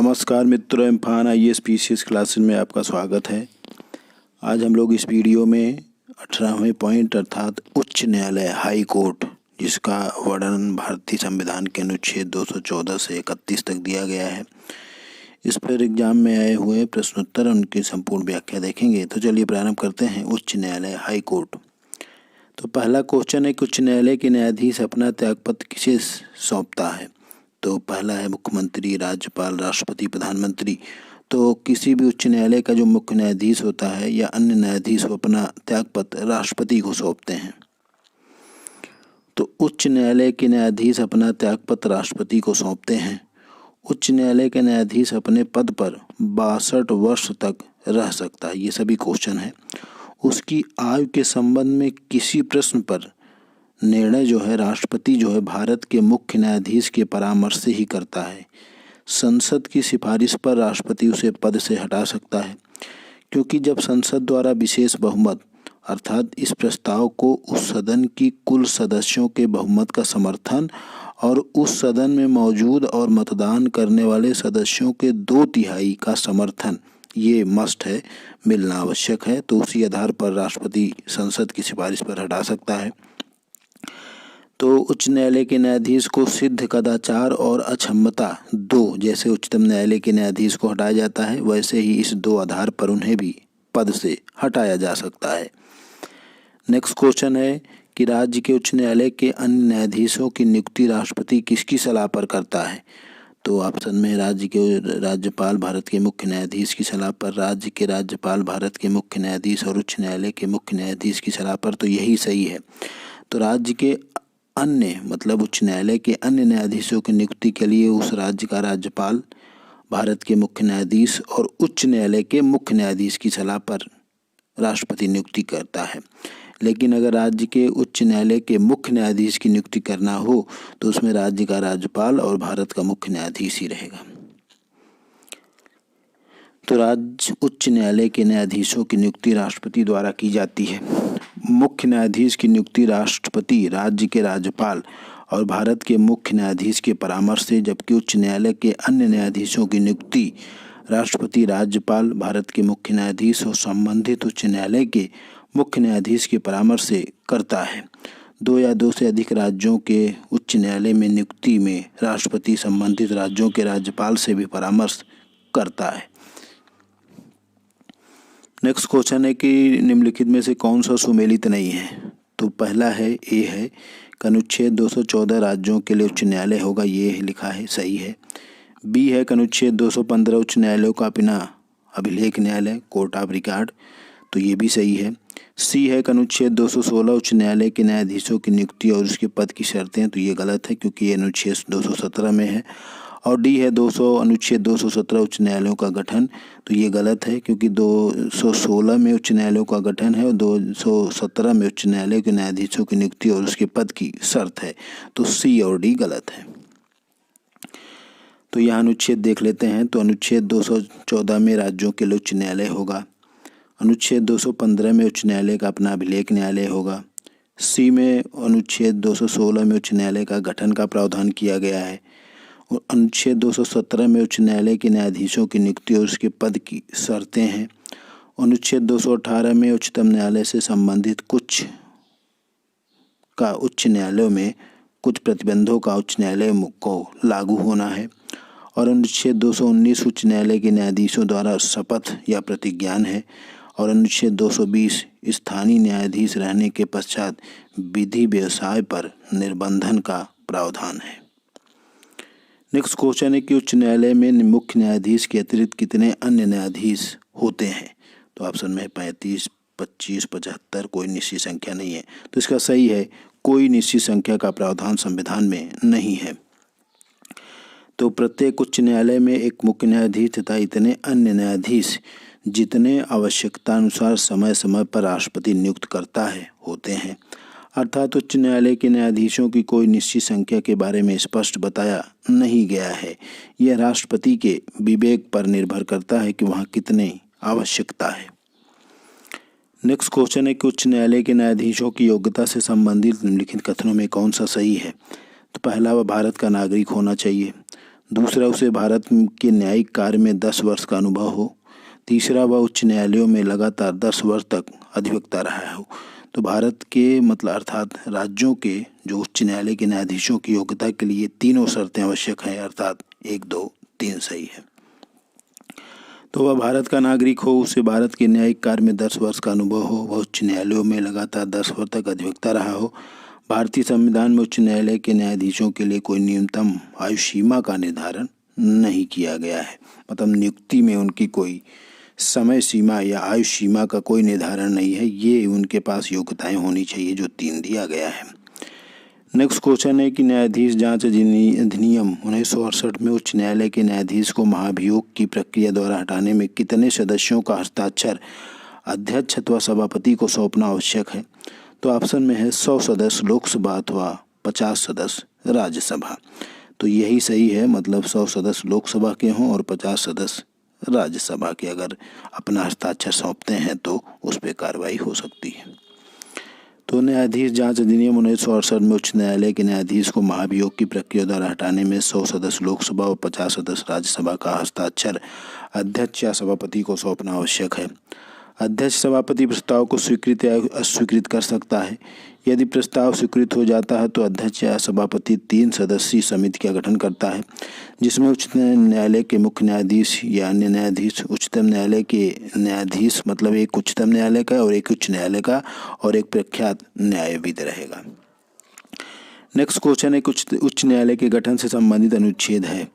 नमस्कार मित्रों, इम्फान IAS PCS classes में आपका स्वागत है। आज हम लोग इस वीडियो में 18वें पॉइंट अर्थात उच्च न्यायालय हाई कोर्ट, जिसका वर्णन भारतीय संविधान के अनुच्छेद 214 से 31 तक दिया गया है, इस पर एग्जाम में आए हुए प्रश्नोत्तर उनकी संपूर्ण व्याख्या देखेंगे। तो चलिए प्रारंभ करते हैं। उच्च न्यायालय हाई कोर्ट। तो पहला क्वेश्चन है कि उच्च न्यायालय के न्यायाधीश अपना त्यागपत्र किसे सौंपता है। तो पहला है मुख्यमंत्री, राज्यपाल, राष्ट्रपति, प्रधानमंत्री। तो किसी भी उच्च न्यायालय का जो मुख्य न्यायाधीश होता है या अन्य न्यायाधीश वो अपना त्यागपत्र राष्ट्रपति को सौंपते हैं। तो उच्च न्यायालय के न्यायाधीश अपना त्यागपत्र राष्ट्रपति को सौंपते हैं। उच्च न्यायालय के न्यायाधीश अपने पद पर 62 वर्ष तक रह सकता है। ये सभी क्वेश्चन है। उसकी आयु के संबंध में किसी प्रश्न पर निर्णय जो है राष्ट्रपति जो है भारत के मुख्य न्यायाधीश के परामर्श से ही करता है। संसद की सिफारिश पर राष्ट्रपति उसे पद से हटा सकता है, क्योंकि जब संसद द्वारा विशेष बहुमत अर्थात इस प्रस्ताव को उस सदन की कुल सदस्यों के बहुमत का समर्थन और उस सदन में मौजूद और मतदान करने वाले सदस्यों के 2/3 का समर्थन ये मस्ट है, मिलना आवश्यक है। तो उसी आधार पर राष्ट्रपति संसद की सिफारिश पर हटा सकता है। तो उच्च न्यायालय के न्यायाधीश को सिद्ध कदाचार और अक्षमता 2 जैसे उच्चतम न्यायालय के न्यायाधीश को हटाया जाता है, वैसे ही इस 2 आधार पर उन्हें भी पद से हटाया जा सकता है। नेक्स्ट क्वेश्चन है कि राज्य के उच्च न्यायालय के अन्य न्यायाधीशों की नियुक्ति राष्ट्रपति किसकी सलाह पर करता है। तो ऑप्शन में राज्य के राज्यपाल भारत के मुख्य न्यायाधीश की सलाह पर, राज्य के राज्यपाल भारत के मुख्य न्यायाधीश और उच्च न्यायालय के मुख्य न्यायाधीश की सलाह पर। तो यही सही है। तो राज्य के अन्य मतलब उच्च न्यायालय के अन्य न्यायाधीशों की नियुक्ति के लिए उस राज्य का राज्यपाल, भारत के मुख्य न्यायाधीश और उच्च न्यायालय के मुख्य न्यायाधीश की सलाह पर राष्ट्रपति नियुक्ति करता है। लेकिन अगर राज्य के उच्च न्यायालय के मुख्य न्यायाधीश की नियुक्ति करना हो तो उसमें राज्य का राज्यपाल और भारत का मुख्य न्यायाधीश ही रहेगा। तो राज्य उच्च न्यायालय के न्यायाधीशों की नियुक्ति राष्ट्रपति द्वारा की जाती है। मुख्य न्यायाधीश की नियुक्ति राष्ट्रपति, राज्य के राज्यपाल और भारत के मुख्य न्यायाधीश के परामर्श से, जबकि उच्च न्यायालय के अन्य न्यायाधीशों की नियुक्ति राष्ट्रपति, राज्यपाल, भारत के मुख्य न्यायाधीश और संबंधित उच्च न्यायालय के मुख्य न्यायाधीश के परामर्श से करता है। 2 या 2 से अधिक राज्यों के उच्च न्यायालय में नियुक्ति में राष्ट्रपति संबंधित राज्यों के राज्यपाल से भी परामर्श करता है। नेक्स्ट क्वेश्चन है कि निम्नलिखित में से कौन सा सुमेलित नहीं है। तो पहला है ए है कि अनुच्छेद 214 राज्यों के लिए उच्च न्यायालय होगा, ये लिखा है, सही है। बी है कि अनुच्छेद 215 उच्च न्यायालयों का अपना अभिलेख न्यायालय, कोर्ट ऑफ रिकॉर्ड, तो ये भी सही है। सी है कि अनुच्छेद 216 उच्च न्यायालय के न्यायाधीशों की नियुक्ति और उसके पद की शर्तें, तो ये गलत है क्योंकि ये अनुच्छेद 217 में है। और डी है अनुच्छेद 217 उच्च न्यायालयों का गठन, तो ये गलत है क्योंकि 216 में उच्च न्यायालयों का गठन है और 217 में उच्च न्यायालय के न्यायाधीशों की नियुक्ति और उसके पद की शर्त है। तो सी और डी गलत है। तो यहाँ अनुच्छेद देख लेते हैं। तो अनुच्छेद 214 में राज्यों के लिए उच्च न्यायालय होगा। अनुच्छेद 215 में उच्च न्यायालय का अपना अभिलेख न्यायालय होगा। सी में अनुच्छेद 216 में उच्च न्यायालय का गठन का प्रावधान किया गया है। और अनुच्छेद 217 में उच्च न्यायालय के न्यायाधीशों की नियुक्ति और उसके पद की शर्तें हैं। अनुच्छेद 218 में उच्चतम न्यायालय से संबंधित कुछ उच्च न्यायालयों में कुछ प्रतिबंधों का उच्च न्यायालय को लागू होना है। और अनुच्छेद 219 उच्च न्यायालय के न्यायाधीशों द्वारा शपथ या प्रतिज्ञान है। और अनुच्छेद 220 स्थानीय न्यायाधीश रहने के पश्चात विधि व्यवसाय पर निर्बंधन का प्रावधान है। नेक्स्ट क्वेश्चन है कि उच्च न्यायालय में मुख्य न्यायाधीश के अतिरिक्त कितने अन्य न्यायाधीश होते हैं। तो ऑप्शन में 35, 25, 75, कोई निश्चित संख्या नहीं है। तो इसका सही है, कोई निश्चित संख्या का प्रावधान संविधान में नहीं है। तो प्रत्येक उच्च न्यायालय में एक मुख्य न्यायाधीश तथा इतने अन्य न्यायाधीश जितने आवश्यकता अनुसार समय समय पर राष्ट्रपति नियुक्त करता है होते हैं। अर्थात उच्च न्यायालय के न्यायाधीशों की कोई निश्चित संख्या के बारे में स्पष्ट बताया नहीं गया है। यह राष्ट्रपति के विवेक पर निर्भर करता है कि वहाँ कितने आवश्यकता है। नेक्स्ट क्वेश्चन है कि उच्च न्यायालय के न्यायाधीशों की योग्यता से संबंधित निम्नलिखित कथनों में कौन सा सही है। तो पहला, वह भारत का नागरिक होना चाहिए। दूसरा, उसे भारत के न्यायिक कार्य में 10 वर्ष का अनुभव हो। तीसरा, वह उच्च न्यायालयों में लगातार 10 वर्ष तक अधिवक्ता रहा हो। तो भारत के मतलब अर्थात राज्यों के जो उच्च न्यायालय के न्यायाधीशों की योग्यता के लिए तीनों शर्तें आवश्यक हैं, अर्थात 1, 2, 3 सही है। तो वह भारत का नागरिक हो, उसे भारत के न्यायिक कार्य में 10 वर्ष का अनुभव हो, वह उच्च न्यायालयों में लगातार 10 वर्ष तक अधिवक्ता रहा हो। भारतीय संविधान में उच्च न्यायालय के न्यायाधीशों के लिए कोई न्यूनतम आयु सीमा का निर्धारण नहीं किया गया है, मतलब नियुक्ति में उनकी कोई समय सीमा या आयु सीमा का कोई निर्धारण नहीं है। ये उनके पास योग्यताएं होनी चाहिए जो 3 दिया गया है। नेक्स्ट क्वेश्चन है कि न्यायाधीश जांच अधिनियम 1968 में उच्च न्यायालय के न्यायाधीश को महाभियोग की प्रक्रिया द्वारा हटाने में कितने सदस्यों का हस्ताक्षर अध्यक्ष अथवा सभापति को सौंपना आवश्यक है? तो ऑप्शन में है 100 सदस्य लोकसभा अथवा 50 सदस्य राज्यसभा। तो यही सही है, मतलब 100 सदस्य लोकसभा के हों और 50 सदस्य राज्यसभा के अगर अपना हस्ताक्षर सौंपते हैं तो उस पर कार्रवाई हो सकती है। तो न्यायाधीश जांच अधिनियम 1968 में उच्च न्यायालय के न्यायाधीश को महाभियोग की प्रक्रिया द्वारा हटाने में 100 सदस्य लोकसभा और 50 सदस्य राज्यसभा का हस्ताक्षर अध्यक्ष या सभापति को सौंपना आवश्यक है। अध्यक्ष सभापति प्रस्ताव को स्वीकृत या अस्वीकृत कर सकता है। यदि प्रस्ताव स्वीकृत हो जाता है तो अध्यक्ष या सभापति 3 सदस्यीय समिति का गठन करता है, जिसमें उच्चतम न्यायालय के मुख्य न्यायाधीश या अन्य न्यायाधीश, उच्चतम न्यायालय के न्यायाधीश मतलब एक उच्चतम न्यायालय का और एक उच्च न्यायालय का और एक प्रख्यात न्यायविद रहेगा। नेक्स्ट क्वेश्चन है उच्च न्यायालय के गठन से संबंधित अनुच्छेद है।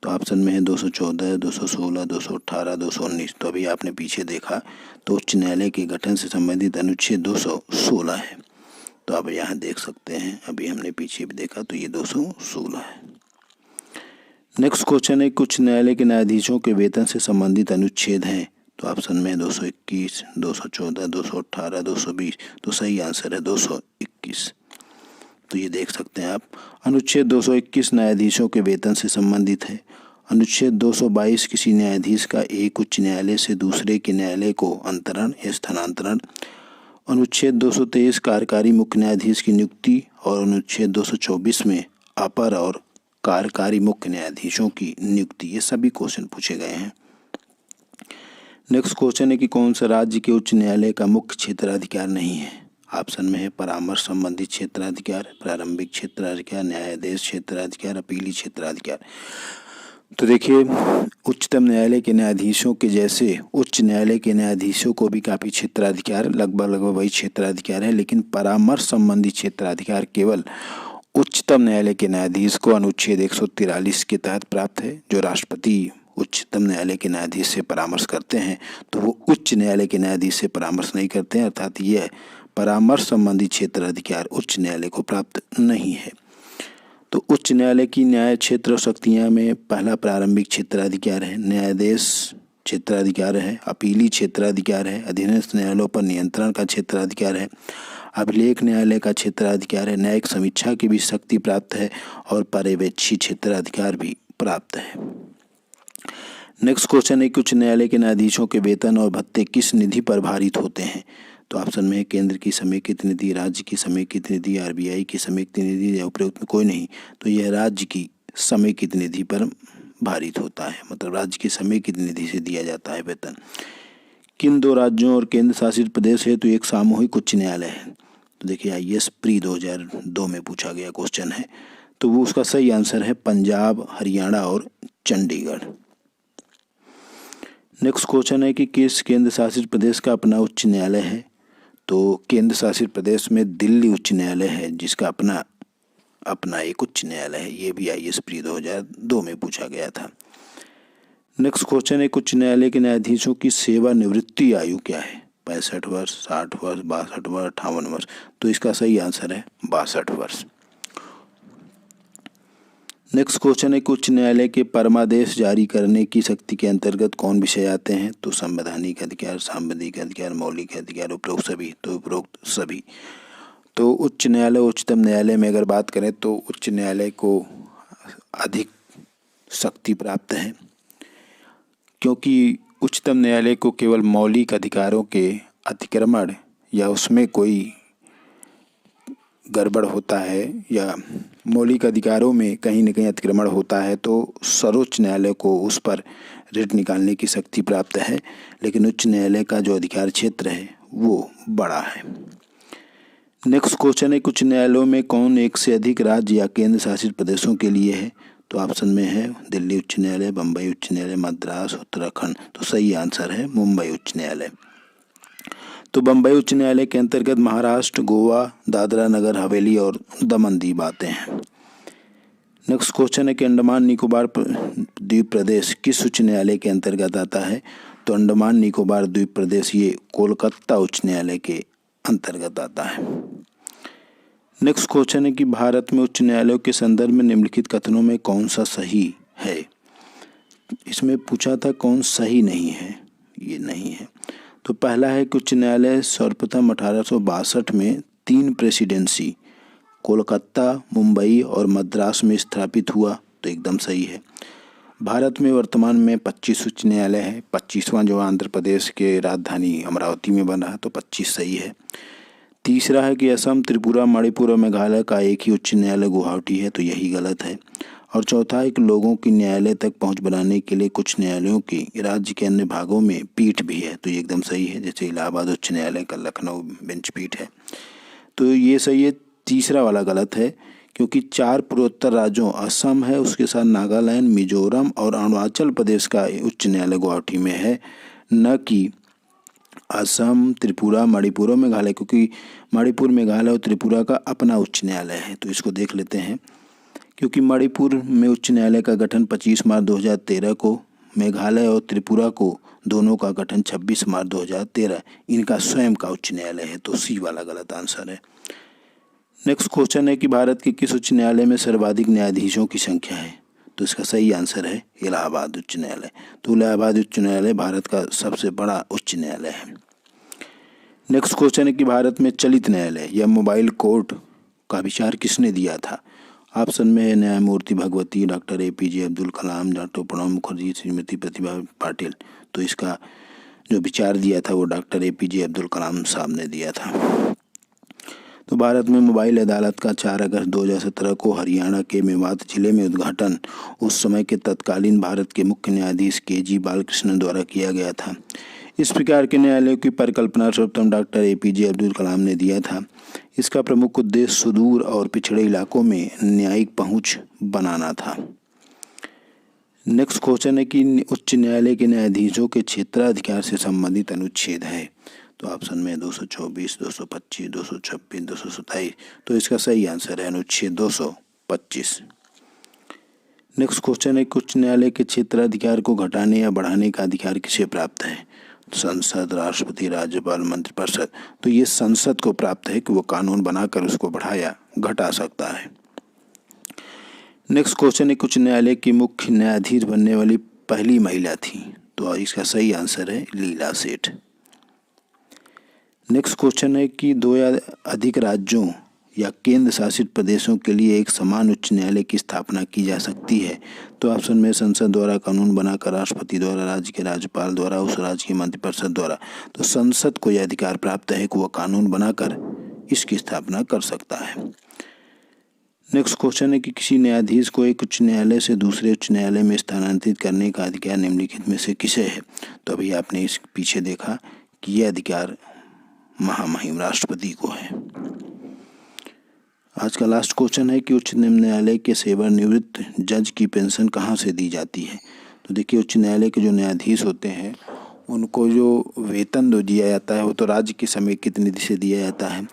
तो ऑप्शन में है 214, 216, 218, 219। तो अभी आपने पीछे देखा तो उच्च न्यायालय के गठन से संबंधित अनुच्छेद 216 है। तो आप यहाँ देख सकते हैं, अभी हमने पीछे भी देखा तो ये 216 है। नेक्स्ट क्वेश्चन है उच्च न्यायालय के न्यायाधीशों के वेतन से संबंधित अनुच्छेद हैं। तो ऑप्शन में है 221, 214, 218, 220। तो सही आंसर है 221। तो ये देख सकते हैं आप, अनुच्छेद 221 न्यायाधीशों के वेतन से संबंधित है। अनुच्छेद 222 किसी न्यायाधीश का एक उच्च न्यायालय से दूसरे के न्यायालय को अंतरण या स्थानांतरण। अनुच्छेद 223 कार्यकारी मुख्य न्यायाधीश की नियुक्ति और अनुच्छेद 224 में अपर और कार्यकारी मुख्य न्यायाधीशों की नियुक्ति। ये सभी क्वेश्चन पूछे गए हैं। नेक्स्ट क्वेश्चन है कि कौन सा राज्य के उच्च न्यायालय का मुख्य क्षेत्राधिकार नहीं है? ऑप्शन में है परामर्श संबंधी क्षेत्राधिकार, प्रारंभिक क्षेत्राधिकार, न्यायाधीश क्षेत्राधिकार, अपीली क्षेत्राधिकार। तो देखिए, उच्चतम न्यायालय के न्यायाधीशों के जैसे उच्च न्यायालय के न्यायाधीशों को भी काफ़ी क्षेत्राधिकार, लगभग वही क्षेत्राधिकार है, लेकिन परामर्श संबंधी क्षेत्राधिकार केवल उच्चतम न्यायालय के न्यायाधीश को अनुच्छेद 143 के तहत प्राप्त है। जो राष्ट्रपति उच्चतम न्यायालय के न्यायाधीश से परामर्श करते हैं तो वो उच्च न्यायालय के न्यायाधीश से परामर्श नहीं करते हैं, अर्थात यह परामर्श संबंधी क्षेत्राधिकार उच्च न्यायालय को प्राप्त नहीं है। तो उच्च न्यायालय की न्याय क्षेत्र शक्तियाँ में पहला प्रारंभिक क्षेत्राधिकार है, न्यायाधीश क्षेत्राधिकार है, अपीली क्षेत्राधिकार है, अधीनस्थ न्यायालयों पर नियंत्रण का क्षेत्राधिकार है, अभिलेख न्यायालय का क्षेत्राधिकार है, न्यायिक समीक्षा की भी शक्ति प्राप्त है और पर्यवेक्षी क्षेत्राधिकार भी प्राप्त है। नेक्स्ट क्वेश्चन है उच्च न्यायालय के न्यायाधीशों के वेतन और भत्ते किस निधि पर भारित होते हैं? तो ऑप्शन में है केंद्र की समेकित निधि, राज्य की समेकित निधि, आरबीआई की समेकित निधि या उपरोक्त में कोई नहीं। तो यह राज्य की समेकित निधि पर भारित होता है, मतलब राज्य की समेकित निधि से दिया जाता है वेतन। किन 2 राज्यों और केंद्र शासित प्रदेश है तो एक सामूहिक उच्च न्यायालय है? तो देखिए, आईएएस प्री 2002 में पूछा गया क्वेश्चन है, तो वो उसका सही आंसर है पंजाब, हरियाणा और चंडीगढ़। नेक्स्ट क्वेश्चन है कि किस केंद्र शासित प्रदेश का अपना उच्च न्यायालय है? तो केंद्र शासित प्रदेश में दिल्ली उच्च न्यायालय है, जिसका अपना एक उच्च न्यायालय है। ये भी आईएएस प्री 2002 में पूछा गया था। नेक्स्ट क्वेश्चन है उच्च न्यायालय के न्यायाधीशों की सेवानिवृत्ति आयु क्या है? 65 वर्ष, 60 वर्ष, 62 वर्ष, 58 वर्ष। तो इसका सही आंसर है 62 वर्ष। नेक्स्ट क्वेश्चन है उच्च न्यायालय के परमादेश जारी करने की शक्ति के अंतर्गत कौन विषय आते हैं? तो संवैधानिक अधिकार, सांविधिक अधिकार, मौलिक अधिकार, उपरोक्त सभी। तो उपरोक्त सभी। तो उच्च न्यायालय, उच्चतम न्यायालय में अगर बात करें तो उच्च न्यायालय को अधिक शक्ति प्राप्त है, क्योंकि उच्चतम न्यायालय को केवल मौलिक अधिकारों के अतिक्रमण या उसमें कोई गड़बड़ होता है या मौलिक अधिकारों में कहीं न कहीं अतिक्रमण होता है तो सर्वोच्च न्यायालय को उस पर रिट निकालने की शक्ति प्राप्त है, लेकिन उच्च न्यायालय का जो अधिकार क्षेत्र है वो बड़ा है। नेक्स्ट क्वेश्चन है, कुछ न्यायालयों में कौन एक से अधिक राज्य या केंद्र शासित प्रदेशों के लिए है? तो ऑप्शन में है दिल्ली उच्च न्यायालय, बम्बई उच्च न्यायालय, मद्रास, उत्तराखंड। तो सही आंसर है मुंबई उच्च न्यायालय। तो बम्बई उच्च न्यायालय के अंतर्गत महाराष्ट्र, गोवा, दादरा नगर हवेली और दमन दीव आते हैं। नेक्स्ट क्वेश्चन है कि अंडमान निकोबार द्वीप प्रदेश किस उच्च न्यायालय के अंतर्गत आता है? तो अंडमान निकोबार द्वीप प्रदेश ये कोलकाता उच्च न्यायालय के अंतर्गत आता है। नेक्स्ट क्वेश्चन है कि भारत में उच्च न्यायालयों के संदर्भ में निम्नलिखित कथनों में कौन सा सही है? इसमें पूछा था कौन सही नहीं है, ये नहीं है। तो पहला है कि उच्च न्यायालय सर्वप्रथम 1862 में 3 प्रेसिडेंसी कोलकाता, मुंबई और मद्रास में स्थापित हुआ, तो एकदम सही है। भारत में वर्तमान में 25 उच्च न्यायालय है, 25वां जो आंध्र प्रदेश के राजधानी अमरावती में बना है, तो 25 सही है। तीसरा है कि असम, त्रिपुरा, मणिपुर और मेघालय का एक ही उच्च न्यायालय गुवाहाटी है, तो यही गलत है। और चौथा है कि लोगों की न्यायालय तक पहुंच बनाने के लिए कुछ न्यायालयों की राज्य के अन्य भागों में पीठ भी है, तो ये एकदम सही है। जैसे इलाहाबाद उच्च न्यायालय का लखनऊ बेंच पीठ है, तो ये सही है। तीसरा वाला गलत है क्योंकि 4 पूर्वोत्तर राज्यों असम है, उसके साथ नागालैंड, मिजोरम और अरुणाचल प्रदेश का उच्च न्यायालय गुवाहाटी में है, न कि असम, त्रिपुरा, मणिपुर और मेघालय, क्योंकि मणिपुर, मेघालय और त्रिपुरा का अपना उच्च न्यायालय है। तो इसको देख लेते हैं। क्योंकि मणिपुर में उच्च न्यायालय का गठन 25 मार्च 2013 को, मेघालय और त्रिपुरा को दोनों का गठन 26 मार्च 2013, इनका स्वयं का उच्च न्यायालय है, तो सी वाला गलत आंसर है। नेक्स्ट क्वेश्चन है कि भारत के किस उच्च न्यायालय में सर्वाधिक न्यायाधीशों की संख्या है? तो इसका सही आंसर है इलाहाबाद उच्च न्यायालय। तो इलाहाबाद उच्च न्यायालय भारत का सबसे बड़ा उच्च न्यायालय है। नेक्स्ट क्वेश्चन है कि भारत में चलित न्यायालय या मोबाइल कोर्ट का विचार किसने दिया था? ऑप्शन में है न्यायमूर्ति Bhagwati, doctor APJ Abdul Kalam, doctor Pranab Mukherjee, Shrimati Pratibha Patil. तो इसका जो विचार दिया था वो डॉक्टर APJ अब्दुल कलाम साहब ने दिया था। तो भारत में मोबाइल अदालत का 4 अगस्त 2017 को हरियाणा के मेवात जिले में उद्घाटन उस समय के तत्कालीन भारत के मुख्य न्यायाधीश KG बालकृष्णन द्वारा किया गया था। इस प्रकार के न्यायालयों की परिकल्पना सर्वप्रथम डॉक्टर APJ अब्दुल कलाम ने दिया था। इसका प्रमुख उद्देश्य सुदूर और पिछड़े इलाकों में न्यायिक पहुंच बनाना था। नेक्स्ट क्वेश्चन है कि उच्च न्यायालय के न्यायाधीशों के क्षेत्राधिकार से संबंधित अनुच्छेद है? तो ऑप्शन में 224, 225, 226, 227। तो इसका सही आंसर है अनुच्छेद 225। नेक्स्ट क्वेश्चन है, उच्च न्यायालय के क्षेत्राधिकार को घटाने या बढ़ाने का अधिकार किसे प्राप्त है? संसद, राष्ट्रपति, राज्यपाल, मंत्रिपरिषद। तो ये संसद को प्राप्त है कि वो कानून बनाकर उसको बढ़ा या घटा सकता है। नेक्स्ट क्वेश्चन है, उच्च न्यायालय की मुख्य न्यायाधीश बनने वाली पहली महिला थी? तो इसका सही आंसर है लीला सेठ। नेक्स्ट क्वेश्चन है कि 2 या अधिक राज्यों या केंद्र शासित प्रदेशों के लिए एक समान उच्च न्यायालय की स्थापना की जा सकती है? तो ऑप्शन में संसद द्वारा कानून बनाकर, राष्ट्रपति द्वारा, राज्य के राज्यपाल द्वारा, उस राज्य की मंत्रिपरिषद द्वारा। तो संसद को यह अधिकार प्राप्त है कि वह कानून बनाकर इसकी स्थापना कर सकता है। नेक्स्ट क्वेश्चन है कि किसी न्यायाधीश को एक उच्च न्यायालय से दूसरे उच्च न्यायालय में स्थानांतरित करने का अधिकार निम्नलिखित में से किसे है? तो अभी आपने इस पीछे देखा कि यह अधिकार महामहिम राष्ट्रपति को है। आज का लास्ट क्वेश्चन है कि उच्च न्यायालय के सेवानिवृत्त जज की पेंशन कहाँ से दी जाती है? तो देखिए, उच्च न्यायालय के जो न्यायाधीश होते हैं उनको जो वेतन दिया जाता है वो तो राज्य की समेकित निधि से दिया जाता है,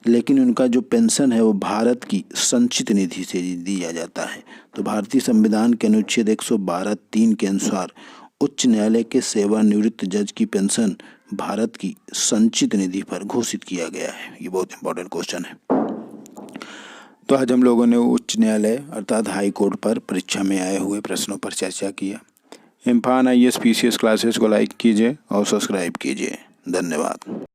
लेकिन उनका जो पेंशन है वो भारत की संचित निधि से दिया जाता है। तो भारतीय संविधान के अनुच्छेद 112(3) के अनुसार उच्च न्यायालय के सेवानिवृत्त जज की पेंशन भारत की संचित निधि पर घोषित किया गया है। ये बहुत इंपॉर्टेंट क्वेश्चन है। तो आज हम लोगों ने उच्च न्यायालय अर्थात हाई कोर्ट पर परीक्षा में आए हुए प्रश्नों पर चर्चा किया। इम्फान IAS PCS क्लासेस को लाइक कीजिए और सब्सक्राइब कीजिए। धन्यवाद।